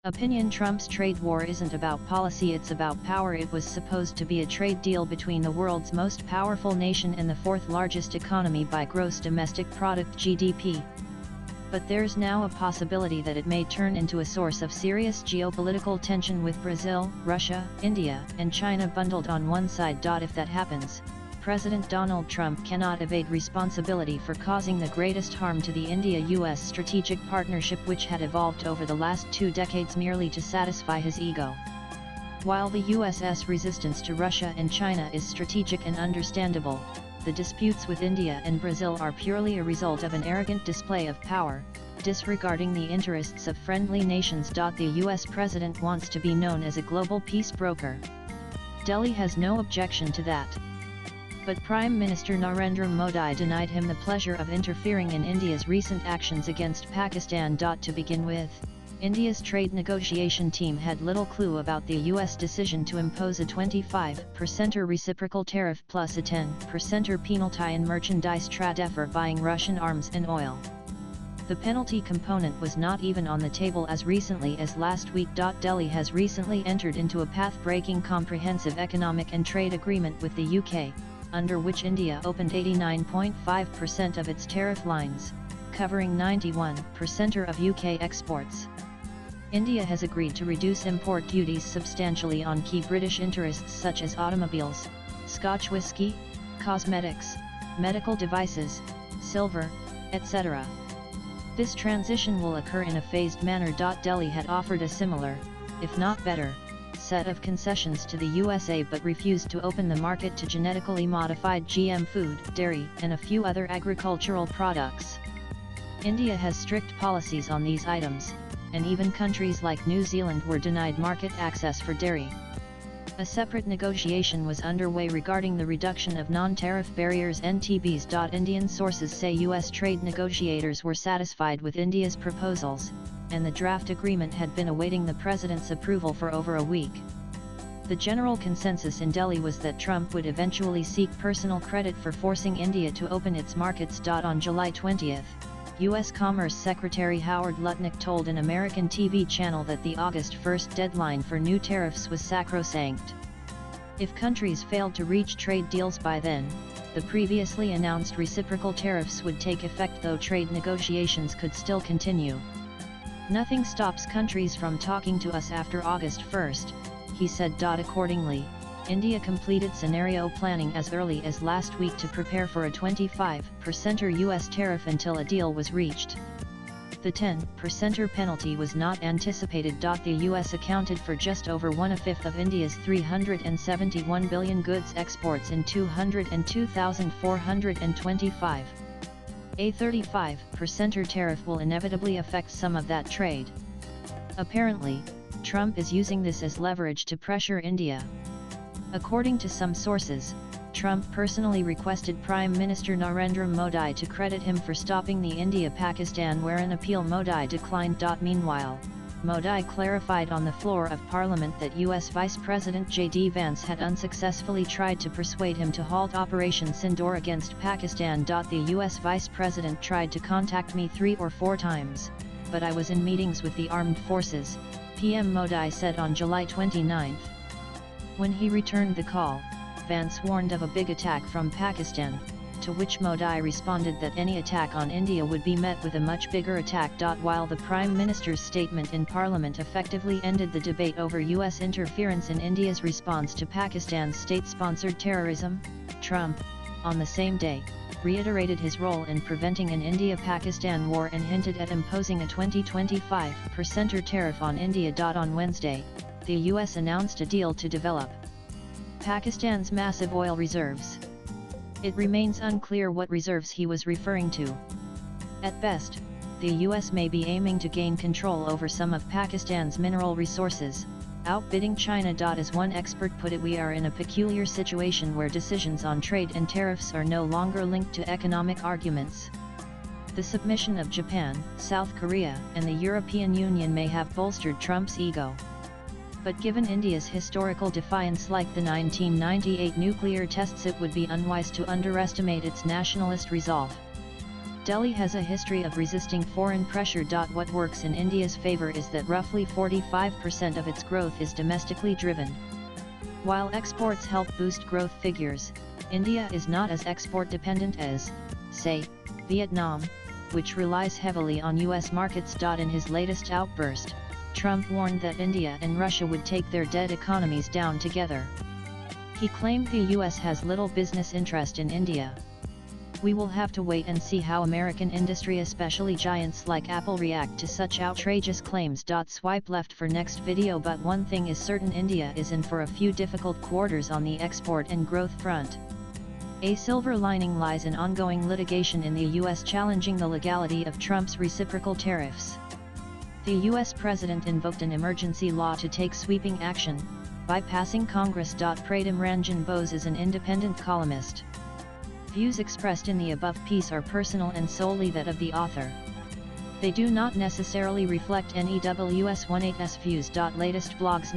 Opinion: Trump's trade war isn't about policy, it's about power. It was supposed to be a trade deal between the world's most powerful nation and the fourth largest economy by gross domestic product (GDP). But there's now a possibility that it may turn into a source of serious geopolitical tension with Brazil, Russia, India, and China bundled on one side. If that happens, President Donald Trump cannot evade responsibility for causing the greatest harm to the India-US strategic partnership, which had evolved over the last 2 decades merely to satisfy his ego. While the US's resistance to Russia and China is strategic and understandable, the disputes with India and Brazil are purely a result of an arrogant display of power, disregarding the interests of friendly nations. The US president wants to be known as a global peace broker. Delhi has no objection to that. But Prime Minister Narendra Modi denied him the pleasure of interfering in India's recent actions against Pakistan. To begin with, India's trade negotiation team had little clue about the US decision to impose a 25% reciprocal tariff plus a 10% penalty in merchandise trade for buying Russian arms and oil. The penalty component was not even on the table as recently as last week. Delhi has recently entered into a path-breaking comprehensive economic and trade agreement with the UK, under which India opened 89.5% of its tariff lines, covering 91% of UK exports. India has agreed to reduce import duties substantially on key British interests such as automobiles, Scotch whisky, cosmetics, medical devices, silver, etc. This transition will occur in a phased manner. Delhi had offered a similar, if not better, set of concessions to the USA but refused to open the market to genetically modified GM food, dairy, and a few other agricultural products. India has strict policies on these items, and even countries like New Zealand were denied market access for dairy. A separate negotiation was underway regarding the reduction of non-tariff barriers (NTBs). Indian sources say US trade negotiators were satisfied with India's proposals, and the draft agreement had been awaiting the president's approval for over a week. The general consensus in Delhi was that Trump would eventually seek personal credit for forcing India to open its markets. On July 20, U.S. Commerce Secretary Howard Lutnick told an American TV channel that the August 1 deadline for new tariffs was sacrosanct. If countries failed to reach trade deals by then, the previously announced reciprocal tariffs would take effect, though trade negotiations could still continue. "Nothing stops countries from talking to us after August 1, he said. Accordingly, India completed scenario planning as early as last week to prepare for a 25% US tariff until a deal was reached. The 10% penalty was not anticipated. The US accounted for just over 1/5 of India's 371 billion goods exports in 202,425. A 35% tariff will inevitably affect some of that trade. Apparently, Trump is using this as leverage to pressure India. According to some sources, Trump personally requested Prime Minister Narendra Modi to credit him for stopping the India-Pakistan war in appeal. Modi declined. Meanwhile, Modi clarified on the floor of Parliament that US Vice President J.D. Vance had unsuccessfully tried to persuade him to halt Operation Sindoor against Pakistan. The US Vice President tried to contact me 3 or 4 times, but I was in meetings with the armed forces, PM Modi said on July 29. When he returned the call, Vance warned of a big attack from Pakistan, to which Modi responded that any attack on India would be met with a much bigger attack. While the Prime Minister's statement in Parliament effectively ended the debate over US interference in India's response to Pakistan's state-sponsored terrorism, Trump, on the same day, reiterated his role in preventing an India-Pakistan war and hinted at imposing a 25% tariff on India. On Wednesday, the US announced a deal to develop Pakistan's massive oil reserves. It remains unclear what reserves he was referring to. At best, the US may be aiming to gain control over some of Pakistan's mineral resources, outbidding China. As one expert put it, we are in a peculiar situation where decisions on trade and tariffs are no longer linked to economic arguments. The submission of Japan, South Korea, and the European Union may have bolstered Trump's ego. But given India's historical defiance like the 1998 nuclear tests, it would be unwise to underestimate its nationalist resolve. Delhi has a history of resisting foreign pressure. What works in India's favour is that roughly 45% of its growth is domestically driven. While exports help boost growth figures, India is not as export dependent as, say, Vietnam, which relies heavily on US markets. In his latest outburst, Trump warned that India and Russia would take their dead economies down together. He claimed the US has little business interest in India. We will have to wait and see how American industry, especially giants like Apple, react to such outrageous claims. Swipe left for next video. But one thing is certain, India is in for a few difficult quarters on the export and growth front. A silver lining lies in ongoing litigation in the US challenging the legality of Trump's reciprocal tariffs. The US president invoked an emergency law to take sweeping action, bypassing Congress. Pratim Ranjan Bose is an independent columnist. Views expressed in the above piece are personal and solely that of the author. They do not necessarily reflect NEWS18's views. Latest blogs.